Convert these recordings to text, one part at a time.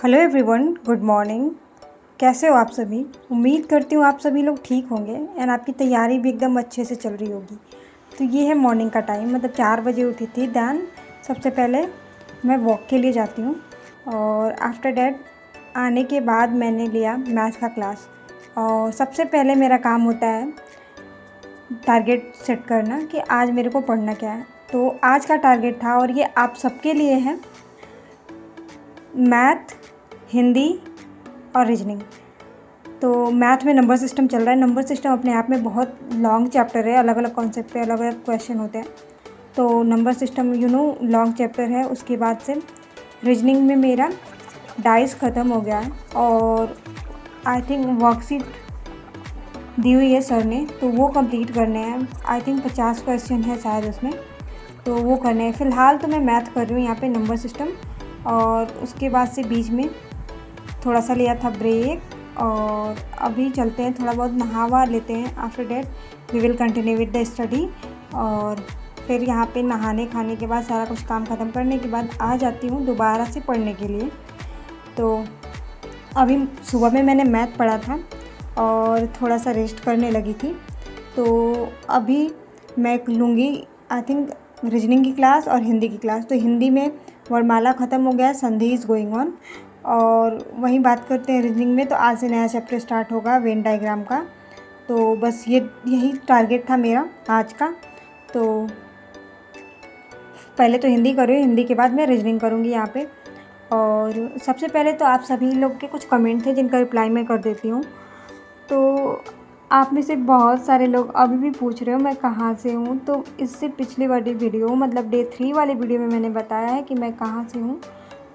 Hello everyone, good morning. कैसे हो आप सभी? उम्मीद करती हूँ आप सभी लोग ठीक होंगे एंड आपकी तैयारी भी एकदम अच्छे से चल रही होगी। तो ये है मॉर्निंग का टाइम, मतलब 4 बजे उठी थी। दैन सबसे पहले मैं वॉक के लिए जाती हूँ और आफ्टर डैट आने के बाद मैंने लिया मैथ्स का क्लास। और सबसे पहले मेरा काम होता है टारगेट सेट करना कि आज मेरे को पढ़ना क्या है। तो आज का टारगेट था और ये आप सबके लिए है, मैथ, हिंदी और रीजनिंग। तो मैथ में नंबर सिस्टम चल रहा है। नंबर सिस्टम अपने आप में बहुत लॉन्ग चैप्टर है, अलग अलग कॉन्सेप्ट पे अलग अलग क्वेश्चन होते हैं। तो नंबर सिस्टम लॉन्ग चैप्टर है। उसके बाद से रीजनिंग में मेरा डाइस ख़त्म हो गया है और आई थिंक वर्कशीट दी हुई है सर ने, तो वो कंप्लीट करने हैं। आई थिंक 50 क्वेश्चन है शायद उसमें, तो वो करने हैं। फ़िलहाल तो मैं मैथ कर रही हूँ यहाँ पे, नंबर सिस्टम। और उसके बाद से बीच में थोड़ा सा लिया था ब्रेक और अभी चलते हैं, थोड़ा बहुत नहावा लेते हैं। After that we will continue with the study. और फिर यहाँ पे नहाने खाने के बाद सारा कुछ काम ख़त्म करने के बाद आ जाती हूँ दोबारा से पढ़ने के लिए। तो अभी सुबह में मैंने मैथ पढ़ा था और थोड़ा सा रेस्ट करने लगी थी। तो अभी मैं लूँगी आई थिंक रीजनिंग की क्लास और हिंदी की क्लास। तो हिंदी में वर्णमाला ख़त्म हो गया, संधि इज़ गोइंग ऑन। और वहीं बात करते हैं रीजनिंग में, तो आज से नया चैप्टर स्टार्ट होगा वेन डायग्राम का। तो बस यही टारगेट था मेरा आज का। तो पहले तो हिंदी करूँ, हिंदी के बाद मैं रीजनिंग करूँगी यहाँ पे। और सबसे पहले तो आप सभी लोग के कुछ कमेंट थे जिनका रिप्लाई मैं कर देती हूँ। तो आप में से बहुत सारे लोग अभी भी पूछ रहे हो मैं कहाँ से हूँ। तो इससे पिछली वाली वीडियो, मतलब डे 3 वाली वीडियो में मैंने बताया है कि मैं कहाँ से हूँ,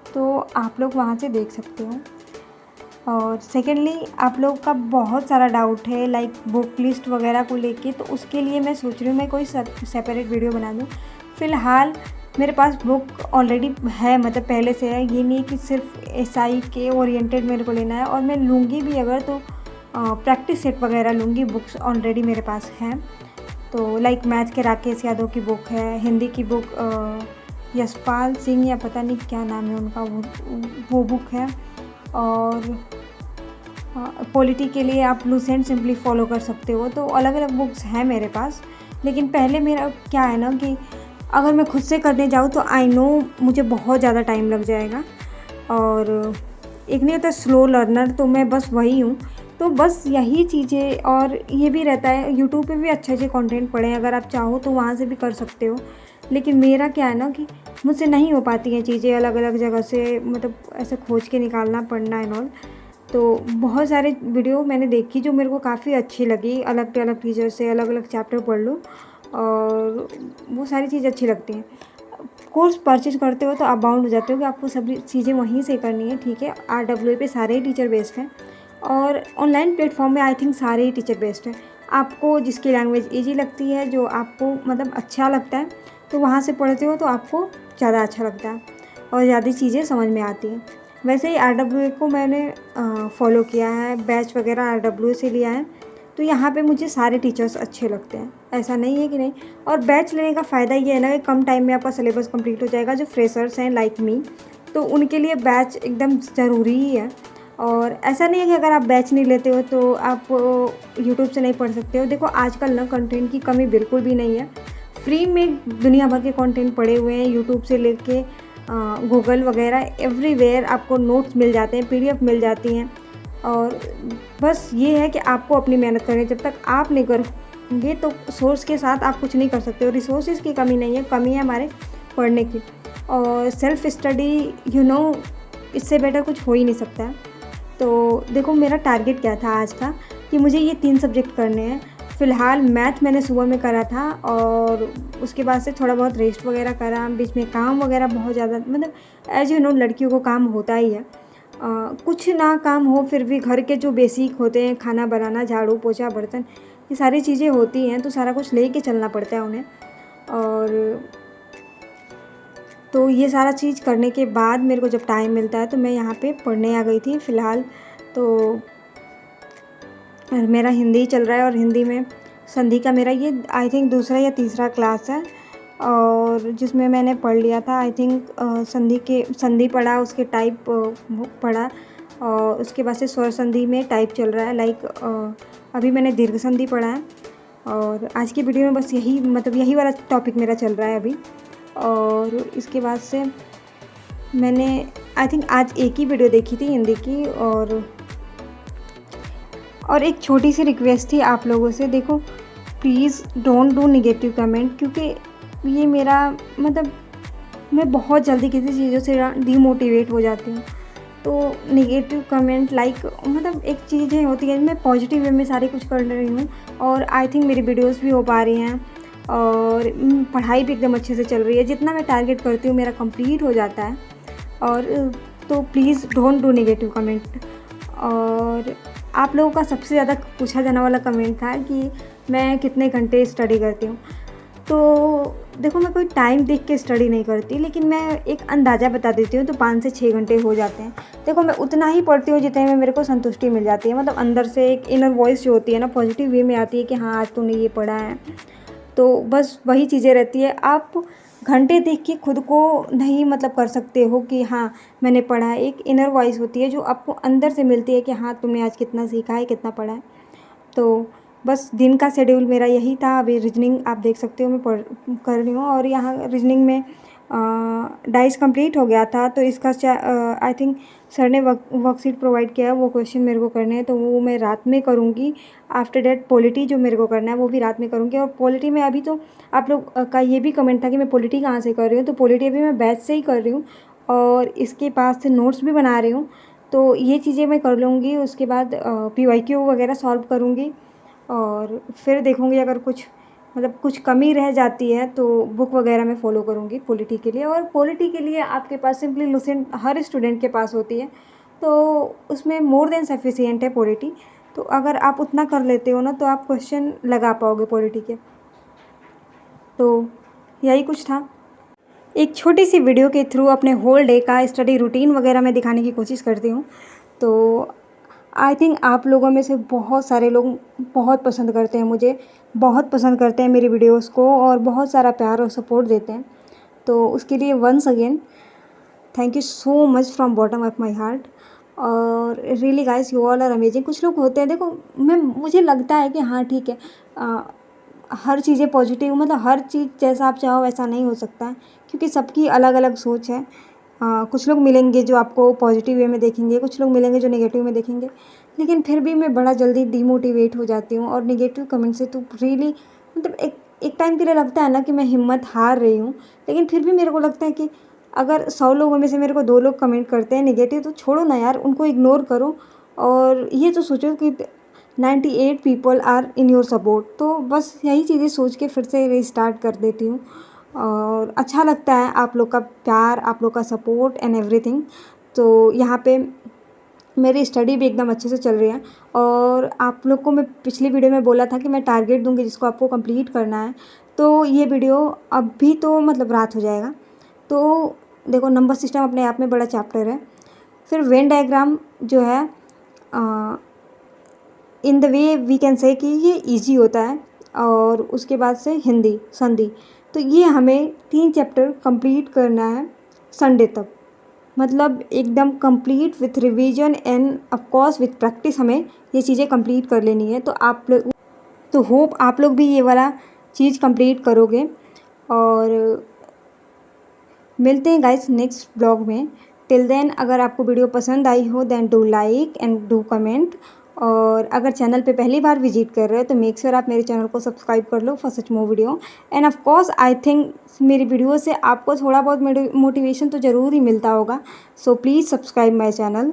तो आप लोग वहाँ से देख सकते हो। और सेकेंडली आप लोग का बहुत सारा डाउट है लाइक बुक लिस्ट वगैरह को लेके, तो उसके लिए मैं सोच रही हूँ मैं कोई सेपरेट वीडियो बना दूँ। फ़िलहाल मेरे पास बुक ऑलरेडी है, मतलब पहले से है। ये नहीं कि सिर्फ एसआई के ओरिएंटेड मेरे को लेना है, और मैं लूँगी भी अगर तो प्रैक्टिस सेट वगैरह लूँगी। बुक्स ऑलरेडी मेरे पास हैं। तो लाइक मैथ के राकेश यादव की बुक है, हिंदी की बुक यशपाल सिंह या पता नहीं क्या नाम है उनका, वो बुक है। और पॉलिटी के लिए आप लूसेंट सिंपली फॉलो कर सकते हो। तो अलग अलग बुक्स हैं मेरे पास। लेकिन पहले मेरा क्या है ना कि अगर मैं खुद से करने जाऊँ तो आई नो मुझे बहुत ज़्यादा टाइम लग जाएगा। और एक नहीं होता स्लो लर्नर, तो मैं बस वही हूँ। तो बस यही चीज़ें, और ये भी रहता है यूट्यूब पे भी अच्छे अच्छे कंटेंट पड़े हैं, अगर आप चाहो तो वहाँ से भी कर सकते हो। लेकिन मेरा क्या है ना कि मुझसे नहीं हो पाती हैं चीज़ें अलग अलग जगह से, मतलब ऐसे खोज के निकालना पड़ना एंड ऑल। तो बहुत सारे वीडियो मैंने देखी जो मेरे को काफ़ी अच्छी लगी, अलग अलग टीचर से अलग अलग चैप्टर पढ़ लो और वो सारी चीज़ें अच्छी लगती हैं। कोर्स परचेज करते हो तो आप बाउंड हो जाते हो कि आपको सभी चीज़ें वहीं से करनी है, ठीक है। RWA पे सारे ही टीचर बेस्ड हैं और ऑनलाइन प्लेटफॉर्म में आई थिंक सारे ही टीचर बेस्ड हैं। आपको जिसकी लैंग्वेज ईजी लगती है, जो आपको मतलब अच्छा लगता है, तो वहाँ से पढ़ते हो तो आपको ज़्यादा अच्छा लगता है और ज़्यादा चीज़ें समझ में आती हैं। वैसे ही RWA को मैंने फॉलो किया है, बैच वगैरह RWA से लिया है। तो यहाँ पे मुझे सारे टीचर्स अच्छे लगते हैं, ऐसा नहीं है कि नहीं। और बैच लेने का फ़ायदा ये है ना कि कम टाइम में आपका सिलेबस कंप्लीट हो जाएगा। जो फ्रेशर्स हैं लाइक मी, तो उनके लिए बैच एकदम ज़रूरी ही है। और ऐसा नहीं है कि अगर आप बैच नहीं लेते हो तो आप यूट्यूब से नहीं पढ़ सकते हो। देखो आजकल ना कंटेंट की कमी बिल्कुल भी नहीं है। फ्री में दुनिया भर के कंटेंट पड़े हुए हैं, यूट्यूब से लेके गूगल वगैरह एवरीवेयर आपको नोट्स मिल जाते हैं, PDF मिल जाती हैं। और बस ये है कि आपको अपनी मेहनत करनी है। जब तक आप नहीं करोगे तो सोर्स के साथ आप कुछ नहीं कर सकते हो। रिसोर्सेज की कमी नहीं है, कमी है हमारे पढ़ने की। और सेल्फ स्टडी इससे बेटर कुछ हो ही नहीं सकता है। तो देखो मेरा टारगेट क्या था आज का कि मुझे ये 3 सब्जेक्ट करने हैं। फ़िलहाल मैथ मैंने सुबह में करा था और उसके बाद से थोड़ा बहुत रेस्ट वगैरह करा। बीच में काम वगैरह बहुत ज़्यादा, मतलब एज लड़कियों को काम होता ही है। कुछ ना काम हो फिर भी घर के जो बेसिक होते हैं, खाना बनाना, झाड़ू पोछा, बर्तन, ये सारी चीज़ें होती हैं, तो सारा कुछ लेके चलना पड़ता है उन्हें। और तो ये सारा चीज़ करने के बाद मेरे को जब टाइम मिलता है तो मैं यहाँ पे पढ़ने आ गई थी। फ़िलहाल तो मेरा हिंदी चल रहा है और हिंदी में संधि का मेरा ये आई थिंक दूसरा या तीसरा क्लास है। और जिसमें मैंने पढ़ लिया था आई थिंक संधि पढ़ा, उसके टाइप पढ़ा और उसके बाद से स्वर संधि में टाइप चल रहा है लाइक अभी मैंने दीर्घ संधि पढ़ा है। और आज की वीडियो में बस यही वाला टॉपिक मेरा चल रहा है अभी। और इसके बाद से मैंने आई थिंक आज एक ही वीडियो देखी थी हिंदी की। और एक छोटी सी रिक्वेस्ट थी आप लोगों से, देखो please don't do negative comment, क्योंकि ये मेरा मैं बहुत जल्दी किसी चीज़ों से डीमोटिवेट हो जाती हूँ। तो नेगेटिव कमेंट एक चीज़ें होती है, मैं पॉजिटिव वे में सारी कुछ कर रही हूँ और आई थिंक मेरी वीडियोस भी हो पा रही हैं और पढ़ाई भी एकदम अच्छे से चल रही है। जितना मैं टारगेट करती हूँ मेरा कंप्लीट हो जाता है। और तो please don't do negative comment. और आप लोगों का सबसे ज़्यादा पूछा जाने वाला कमेंट था कि मैं कितने घंटे स्टडी करती हूँ। तो देखो मैं कोई टाइम देख के स्टडी नहीं करती, लेकिन मैं एक अंदाज़ा बता देती हूँ, तो 5 से 6 घंटे हो जाते हैं। देखो मैं उतना ही पढ़ती हूँ जितने में मेरे को संतुष्टि मिल जाती है, अंदर से एक इनर वॉइस जो होती है ना, पॉजिटिव वे में आती है कि हाँ आज तूने ये पढ़ा है। तो बस वही चीज़ें रहती है। आप घंटे देख के खुद को नहीं कर सकते हो कि हाँ मैंने पढ़ा है। एक इनर वॉइस होती है जो आपको अंदर से मिलती है कि हाँ तुमने आज कितना सीखा है, कितना पढ़ा है। तो बस दिन का शेड्यूल मेरा यही था। अभी रीजनिंग आप देख सकते हो मैं कर रही हूँ और यहाँ रीजनिंग में डाइस कंप्लीट हो गया था। तो इसका आई थिंक सर ने वर्कशीट प्रोवाइड किया है, वो क्वेश्चन मेरे को करने हैं, तो वो मैं रात में करूँगी। आफ्टर डेट पॉलिटी जो मेरे को करना है वो भी रात में करूँगी। और पॉलिटी में अभी तो आप लोग का ये भी कमेंट था कि मैं पॉलिटी कहाँ से कर रही हूँ, तो पॉलिटी अभी मैं बैच से ही कर रही हूँ और इसके पास से नोट्स भी बना रही हूँ। तो ये चीज़ें मैं कर लूँगी। उसके बाद PYQ वगैरह सॉल्व करूँगी और फिर देखूँगी अगर कुछ कमी रह जाती है तो बुक वगैरह मैं फ़ॉलो करूँगी पॉलिटी के लिए। और पॉलिटी के लिए आपके पास सिंपली लुसेंट हर स्टूडेंट के पास होती है, तो उसमें मोर देन सफिशिएंट है पॉलिटी। तो अगर आप उतना कर लेते हो ना तो आप क्वेश्चन लगा पाओगे पॉलिटी के। तो यही कुछ था। एक छोटी सी वीडियो के थ्रू अपने होल डे का स्टडी रूटीन वगैरह मैं दिखाने की कोशिश करती हूँ। तो आई थिंक आप लोगों में से बहुत सारे लोग बहुत पसंद करते हैं, मुझे बहुत पसंद करते हैं मेरी वीडियोस को और बहुत सारा प्यार और सपोर्ट देते हैं। तो उसके लिए once again thank you so much from bottom of my heart. और really guys you all are amazing. कुछ लोग होते हैं, देखो मुझे लगता है कि हाँ ठीक है, हर चीज़ें पॉजिटिव हर चीज़ जैसा आप चाहो वैसा नहीं हो सकता है, क्योंकि सबकी अलग अलग सोच है। कुछ लोग मिलेंगे जो आपको पॉजिटिव वे में देखेंगे, कुछ लोग मिलेंगे जो नेगेटिव में देखेंगे। लेकिन फिर भी मैं बड़ा जल्दी डीमोटिवेट हो जाती हूँ और नेगेटिव कमेंट से तो रियली एक टाइम के लिए लगता है ना कि मैं हिम्मत हार रही हूँ। लेकिन फिर भी मेरे को लगता है कि अगर 100 लोगों में से मेरे को 2 लोग कमेंट करते हैं नेगेटिव, तो छोड़ो ना यार, उनको इग्नोर करो और ये तो सोचो कि 98 people are in your support. तो बस यही चीज़ें सोच के फिर से रीस्टार्ट कर देती हूँ। और अच्छा लगता है आप लोग का प्यार, आप लोग का सपोर्ट एंड एवरीथिंग। तो यहाँ पे मेरी स्टडी भी एकदम अच्छे से चल रही है। और आप लोग को मैं पिछली वीडियो में बोला था कि मैं टारगेट दूंगी जिसको आपको कंप्लीट करना है। तो ये वीडियो अभी तो रात हो जाएगा। तो देखो नंबर सिस्टम अपने आप में बड़ा चैप्टर है। फिर वेन डायग्राम जो है in the way we can say कि ये इजी होता है। और उसके बाद से हिंदी संधि, तो ये हमें 3 चैप्टर कंप्लीट करना है संडे तक, एकदम complete with revision and of course with practice हमें ये चीज़ें कंप्लीट कर लेनी है। तो होप आप लोग भी ये वाला चीज़ कंप्लीट करोगे। और मिलते हैं गाइस नेक्स्ट ब्लॉग में। टिल देन अगर आपको वीडियो पसंद आई हो then do like and do comment. और अगर चैनल पे पहली बार विजिट कर रहे हो तो मेक श्योर आप मेरे चैनल को सब्सक्राइब कर लो for such more video. And of course I think मेरी वीडियो से आपको थोड़ा बहुत मोटिवेशन तो ज़रूर ही मिलता होगा। So please subscribe my channel.